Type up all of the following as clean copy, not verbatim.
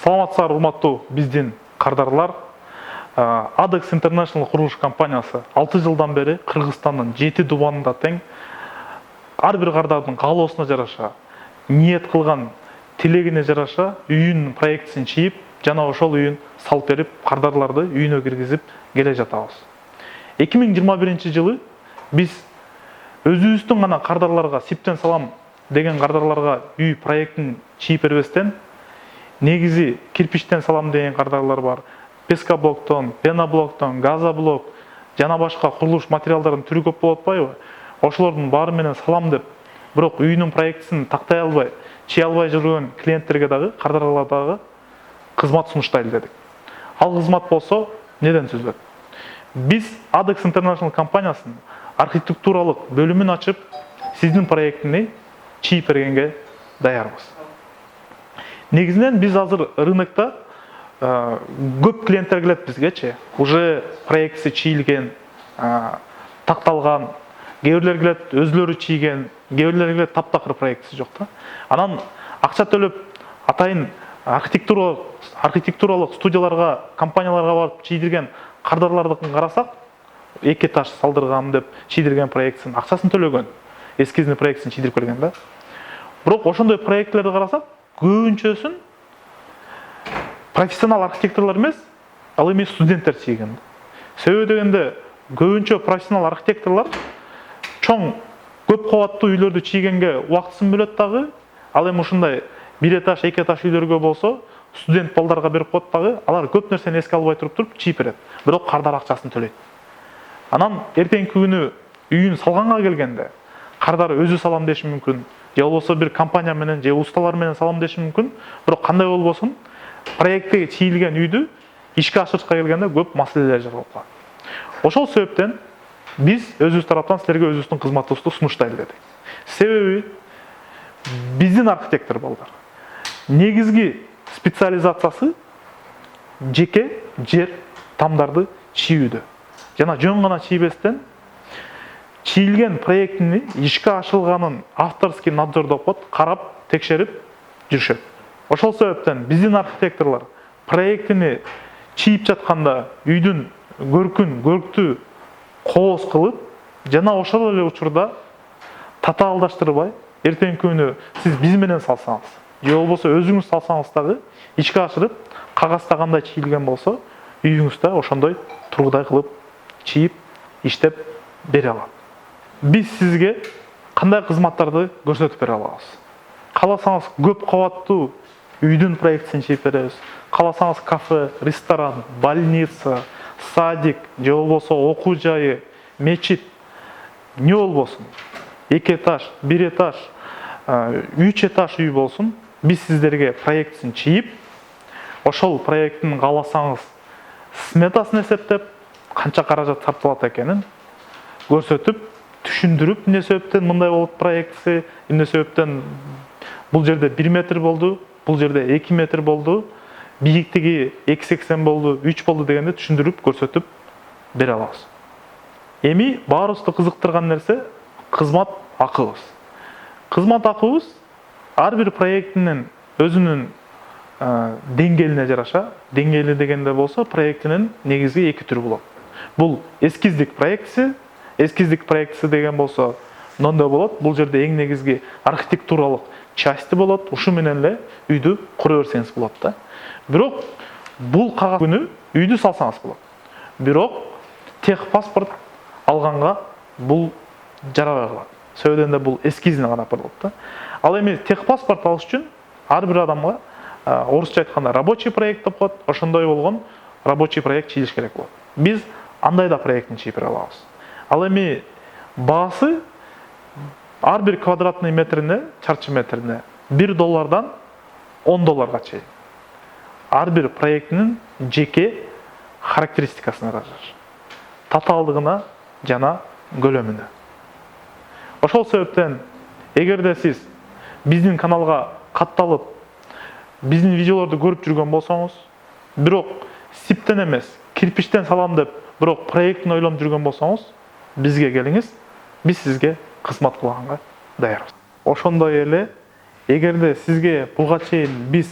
Саламатсыздар, урматтуу биздин кардарлар. ADEX International курулуш компаниясы 6 жылдан бери Кыргызстандын 7 дубанында тең ар бир кардардын каалоосуна жараша, ниет кылган тилегине жараша үйүнүн проектисин чийип, жана ошол үйүн салып берип, кардарларды үйүнө киргизип келе жатабыз. 2021 жылы биз өзүбүздүн гана кардарларга сиптен салам деген кардарларга үй проектин чийип бербестен, негизи кирпичтен салам деген кардарлар бар. Пескоблоктон, пеноблоктон, газоблок жана башка курулуш материалдардын түрү көп болуп атпайбы? Ошолордун баары менен салам деп, бирок үйүнүн проектисин тактай албай, чий албай жүргөн клиенттерге дагы, кардарларга дагы кызмат сунуштайлы дедик. Ал кызмат болсо, неден түзүлөт? Биз ADEX International компаниясынын архитектуралык бөлүмүн ачып, сиздин проектини чийип бергенге даярбыз. Негизинен биз азыр рынокто көп клиенттер келет бизгечи. Уже проектisi чийилген, такталган, кээ бирлер келет өзүлөрү чийген, кээ бирлер келет таптакыр проектisi жок да. Анан акча төлөп атайын архитектуралык студияларга, компанияларга барып чийдирген кардарлардыкын карасак, 2 этаж салдыргам деп чийдирген проектисин акчасын төлөгөн, эскизный проектисин чийдирип берген да. Бирок ошондой проектлерди карасак, көбүнчөсүн профессионал архитекторлор эмес, ал эми студенттер чийген. Себеби дегенде, көбүнчө профессионал архитекторлор чоң көп кабаттуу үйлөрдү чийгенге убактысын бөлөт дагы, ал эми ушундай 1 этаж, 2 этаж үйлөргө болсо, студент балдарга берип коет дагы, алар көп нерсени эске албай туруп чийип берет. Бирок кардар акчасын төлөйт. Анан эртеңки күнү үйүн салганга келгенде, кардар өзү салам деши мүмкүн, же болбосо бир компания менен же усталар менен салам деши мүмкүн, бирок кандай болбосун, проектке чийилген үйдү ишке ашырышка келгенде көп маселелер жаралып калат. Ошол себептен биз өзүбүз тараптан силерге өзүбүздүн кызматыбызды сунуштайлы дедик. Себеби биздин архитектор балдар негизги специализациясы жеке жер тамдарды чийүүдө. Жана жөн гана чийбестен чийилген проектини ишке ашырылганын авторский надзордоп коет, карап, текшерип жүрүшөт. Ошол себептен биздин архитекторлор проектини чийип жатканда үйдүн көркүн кооз кылып, жана ошол эле учурда татаалдаштырбай, эртеңки күнү сиз биз менен салсаңыз, же болбосо өзүңүз салсаңыз дагы ишке ашырып, кагазда кандай чийилген болсо, үйүңүздө ошондой тургудай кылып чийип, иштеп бере алат. Биз сизге кандай кызматтарды көрсөтүп бере алабыз? Кааласаңыз көп кабаттуу үйдүн проектисин чийип беребиз. Кааласаңыз кафе, ресторан, больница, садик, же болбосо окуу жайы, мечит, не болбосун, 2 этаж, 1 этаж, 3 этаж үй болсун, биз сиздерге проектисин чийип, ошол проекттин кааласаңыз сметасын эсептеп, канча каражат тартылат экенин көрсөтүп, түшүндүрүп, эмне себептен мындай болуп проектиси, эмне себептен бул жерде 1 метр болду, бул жерде 2 метр болду, бийиктиги 2,80 болду, 3 болду дегенде түшүндүрүп, көрсөтүп бере алабыз. Эми баарыбызды кызыктырган нерсе кызмат акыбыз. Кызмат акыбыз ар бир проектинин өзүнүн деңгээлине жараша, деңгээли дегенде болсо, проектинин негизги 2 түрү болот. Бул эскиздик проектиси деген болсо, мындай болот. Бул жерде эң негизги архитектуралык части болот. Ушу менен эле үйдү кура берсеңиз болот да. Бирок бул кагаз күнү үйдү салсаңыз болот. Бирок техпаспорт алганга бул жарабай калат. Сөйдөнгөндө бул эскизине гана болот да. Ал эми техпаспорт алыш үчүн ар бир адамга орусча айтканда рабочий проект деп коет. Ошондой болгон рабочий проект чийиш керек болот. Биз андай да проектин чийип бере алабыз. Ал эми баасы ар бир квадратный метрине, чарчы метрине $1 $10 чейин. Ар бир проектинин жеке характеристикасына жараша, татаалдыгына жана көлөмүнө. Ошол себептен эгерде сиз биздин каналга катталып, биздин видеолорду көрүп жүргөн болсоңуз, бирок сиптен эмес, кирпичтен салам деп, бирок проектин ойлонуп жүргөн болсоңуз, бизге келиңиз, биз сизге кызмат кылганга даярбыз. Ошондой эле, эгерде сизге буга чейин биз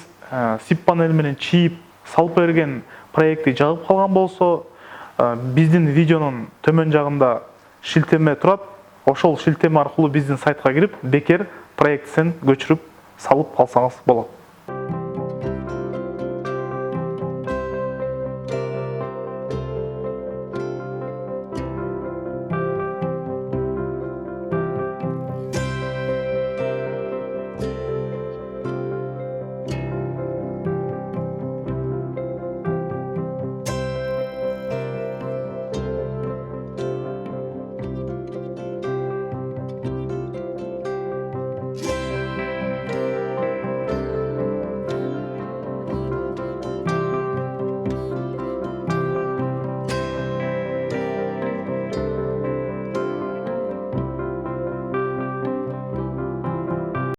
сип панель менен чийип салып берген проекти жагып калган болсо, биздин видеонун төмөн жагында шилтеме турат. Ошол шилтеме аркылуу биздин сайтка кирип, бекер проектисин көчүрүп салып калсаңыз болот.